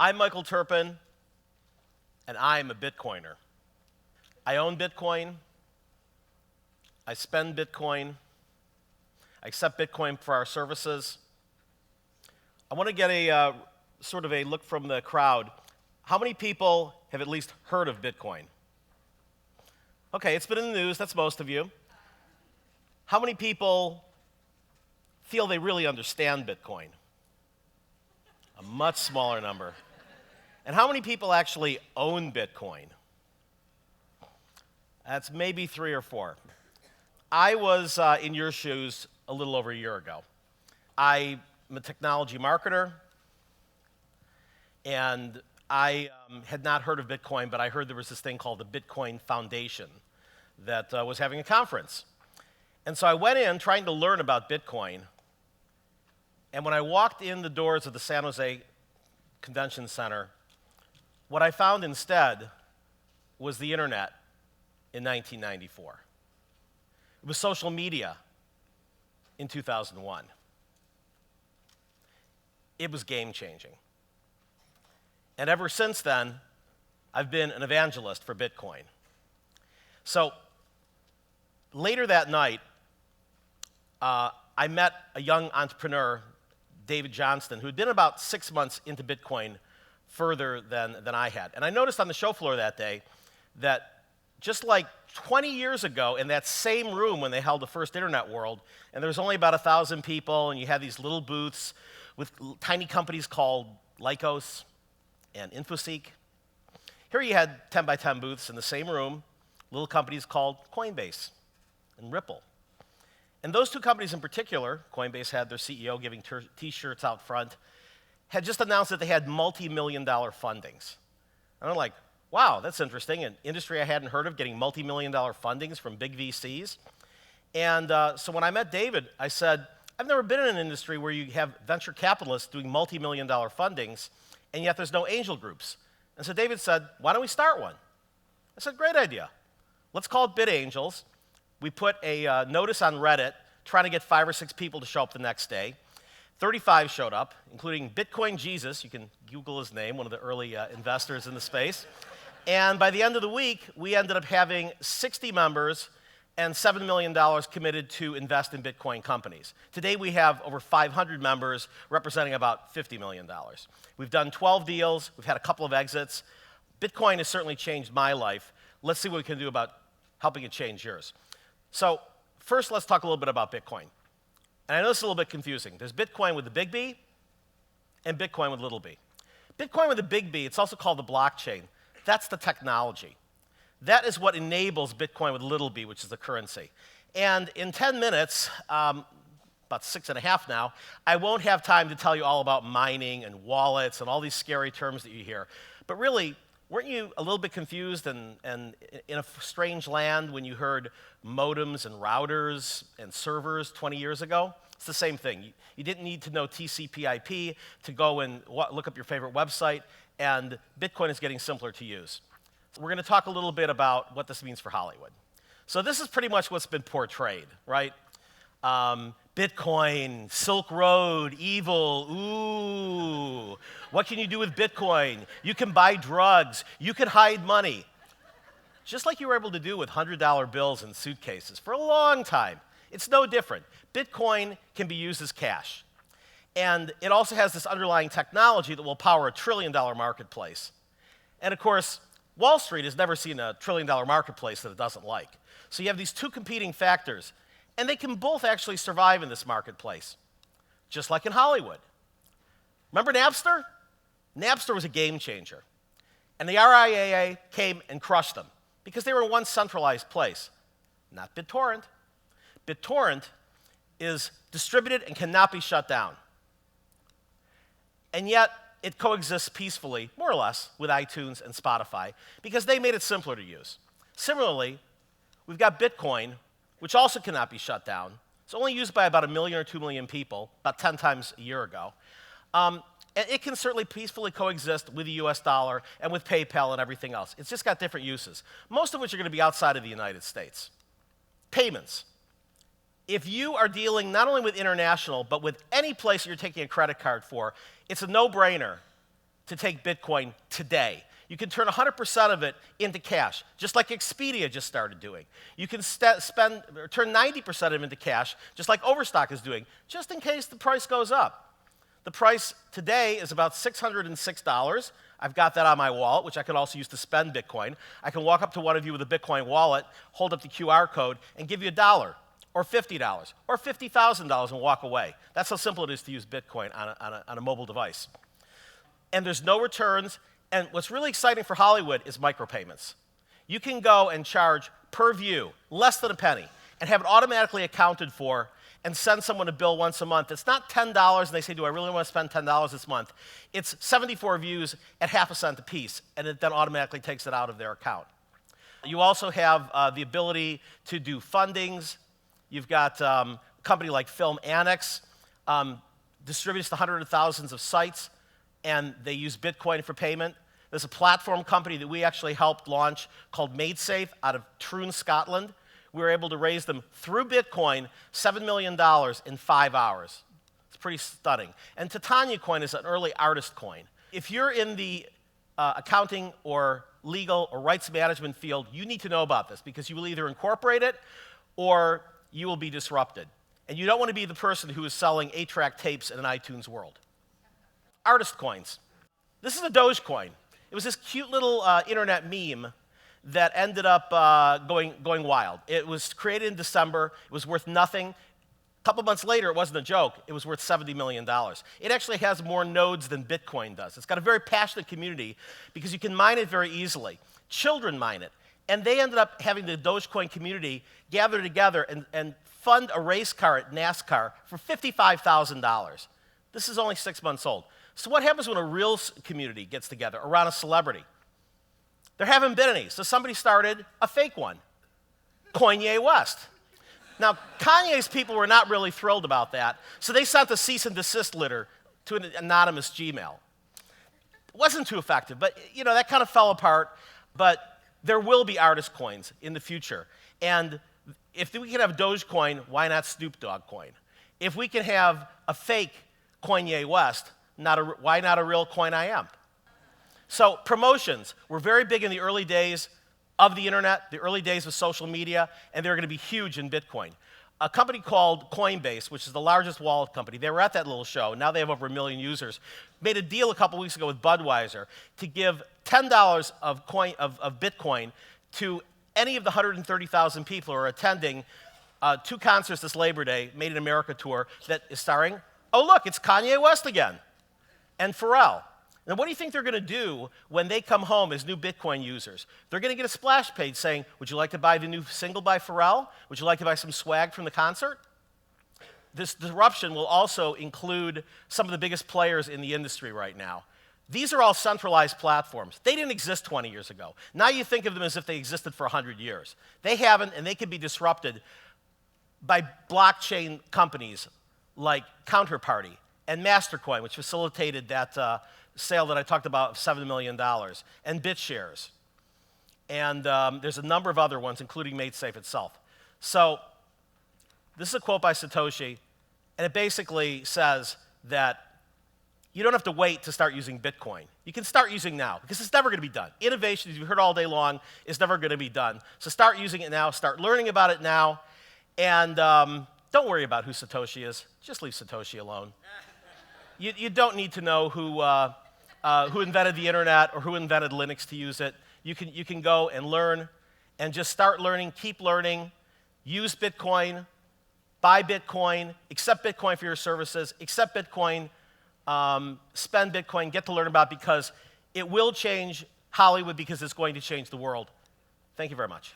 I'm Michael Terpin, and I'm a Bitcoiner. I own Bitcoin. I spend Bitcoin. I accept Bitcoin for our services. I want to get a sort of a look from the crowd. How many people have at least heard of Bitcoin? Okay, it's been in the news. That's most of you. How many people feel they really understand Bitcoin? A much smaller number. And how many people actually own Bitcoin? That's maybe 3 or 4. I was in your shoes a little over a year ago. I'm a technology marketer, and I had not heard of Bitcoin, but I heard there was this thing called the Bitcoin Foundation that was having a conference. And so I went in trying to learn about Bitcoin, and when I walked in the doors of the San Jose Convention Center, what I found instead was the internet in 1994. It was social media in 2001. It was game-changing. And ever since then, I've been an evangelist for Bitcoin. So later that night, I met a young entrepreneur, David Johnston, who had been about 6 months into Bitcoin further than I had. And I noticed on the show floor that day that just like 20 years ago in that same room when they held the first Internet World, and there was only about 1,000 people, and you had these little booths with tiny companies called Lycos and InfoSeek. Here you had 10 by 10 booths in the same room, little companies called Coinbase and Ripple. And those two companies in particular, Coinbase had their CEO giving T-shirts out front, had just announced that they had multi-million-dollar fundings. And I'm like, wow, that's interesting. An industry I hadn't heard of, getting multi-million-dollar fundings from big VCs. And so when I met David, I said, I've never been in an industry where you have venture capitalists doing multi-million-dollar fundings, and yet there's no angel groups. And so David said, why don't we start one? I said, great idea. Let's call it BitAngels. We put a notice on Reddit trying to get 5 or 6 people to show up the next day. 35 showed up, including Bitcoin Jesus. You can Google his name, one of the early investors in the space. And by the end of the week, we ended up having 60 members and $7 million committed to invest in Bitcoin companies. Today, we have over 500 members representing about $50 million. We've done 12 deals. We've had a couple of exits. Bitcoin has certainly changed my life. Let's see what we can do about helping it change yours. So first, let's talk a little bit about Bitcoin. And I know this is a little bit confusing. There's Bitcoin with the big B and Bitcoin with little b. Bitcoin with the big B, it's also called the blockchain. That's the technology. That is what enables Bitcoin with little b, which is the currency. And in 10 minutes, about 6.5 now, I won't have time to tell you all about mining and wallets and all these scary terms that you hear. But really, weren't you a little bit confused and in a strange land when you heard modems and routers and servers 20 years ago? It's the same thing. You didn't need to know TCP/IP to go and look up your favorite website, and Bitcoin is getting simpler to use. So we're going to talk a little bit about what this means for Hollywood. So this is pretty much what's been portrayed, right? Bitcoin, Silk Road, evil, ooh. What can you do with Bitcoin? You can buy drugs. You can hide money. Just like you were able to do with $100 bills and suitcases for a long time. It's no different. Bitcoin can be used as cash. And it also has this underlying technology that will power a $1 trillion marketplace. And of course, Wall Street has never seen a $1 trillion marketplace that it doesn't like. So you have these two competing factors. And they can both actually survive in this marketplace, just like in Hollywood. Remember Napster? Napster was a game changer. And the RIAA came and crushed them because they were in one centralized place, not BitTorrent. BitTorrent is distributed and cannot be shut down. And yet, it coexists peacefully, more or less, with iTunes and Spotify because they made it simpler to use. Similarly, we've got Bitcoin, which also cannot be shut down. It's only used by about 1 million or 2 million people, about 10 times a year ago. And it can certainly peacefully coexist with the US dollar and with PayPal and everything else. It's just got different uses, most of which are going to be outside of the United States. Payments. If you are dealing not only with international, but with any place you're taking a credit card for, it's a no-brainer to take Bitcoin today. You can turn 100% of it into cash, just like Expedia just started doing. You can turn 90% of it into cash, just like Overstock is doing, just in case the price goes up. The price today is about $606. I've got that on my wallet, which I could also use to spend Bitcoin. I can walk up to one of you with a Bitcoin wallet, hold up the QR code, and give you $1, or $50, or $50,000 and walk away. That's how simple it is to use Bitcoin on a mobile device. And there's no returns. And what's really exciting for Hollywood is micropayments. You can go and charge per view, less than a penny, and have it automatically accounted for and send someone a bill once a month. It's not $10 and they say, do I really want to spend $10 this month? It's 74 views at half a cent a piece, and it then automatically takes it out of their account. You also have the ability to do fundings. You've got a company like Film Annex, distributes to hundreds of thousands of sites, and they use Bitcoin for payment. There's a platform company that we actually helped launch called MadeSafe out of Troon, Scotland. We were able to raise them through Bitcoin $7 million in 5 hours. It's pretty stunning. And Titania Coin is an early artist coin. If you're in the accounting or legal or rights management field, you need to know about this because you will either incorporate it or you will be disrupted. And you don't want to be the person who is selling 8-track tapes in an iTunes world. Artist coins. This is a Dogecoin. It was this cute little internet meme that ended up going wild. It was created in December. It was worth nothing. A couple months later, it wasn't a joke. It was worth $70 million. It actually has more nodes than Bitcoin does. It's got a very passionate community because you can mine it very easily. Children mine it. And they ended up having the Dogecoin community gather together and fund a race car at NASCAR for $55,000. This is only 6 months old. So what happens when a real community gets together around a celebrity? There haven't been any, so somebody started a fake one, Kanye West. Now, Kanye's people were not really thrilled about that, so they sent a cease and desist letter to an anonymous Gmail. It wasn't too effective, but that kind of fell apart. But there will be artist coins in the future. And if we can have Dogecoin, why not Snoop Dogg coin? If we can have a fake Kanye West, why not a real coin I am? So promotions were very big in the early days of the internet, the early days of social media, and they're going to be huge in Bitcoin. A company called Coinbase, which is the largest wallet company, they were at that little show. Now they have over 1 million users. Made a deal a couple weeks ago with Budweiser to give $10 of Bitcoin to any of the 130,000 people who are attending 2 concerts this Labor Day, Made in America tour, that is starring, oh look, it's Kanye West again, and Pharrell. Now, what do you think they're going to do when they come home as new Bitcoin users? They're going to get a splash page saying, would you like to buy the new single by Pharrell? Would you like to buy some swag from the concert? This disruption will also include some of the biggest players in the industry right now. These are all centralized platforms. They didn't exist 20 years ago. Now you think of them as if they existed for 100 years. They haven't, and they can be disrupted by blockchain companies like Counterparty and Mastercoin, which facilitated that sale that I talked about of $7 million, and BitShares. And there's a number of other ones, including MadeSafe itself. So this is a quote by Satoshi, and it basically says that you don't have to wait to start using Bitcoin. You can start using now, because it's never going to be done. Innovation, as you've heard all day long, is never going to be done. So start using it now, start learning about it now, and don't worry about who Satoshi is. Just leave Satoshi alone. You don't need to know who invented the internet or who invented Linux to use it. You can go and learn and just start learning, keep learning, use Bitcoin, buy Bitcoin, accept Bitcoin for your services, accept Bitcoin, spend Bitcoin, get to learn about it because it will change Hollywood because it's going to change the world. Thank you very much.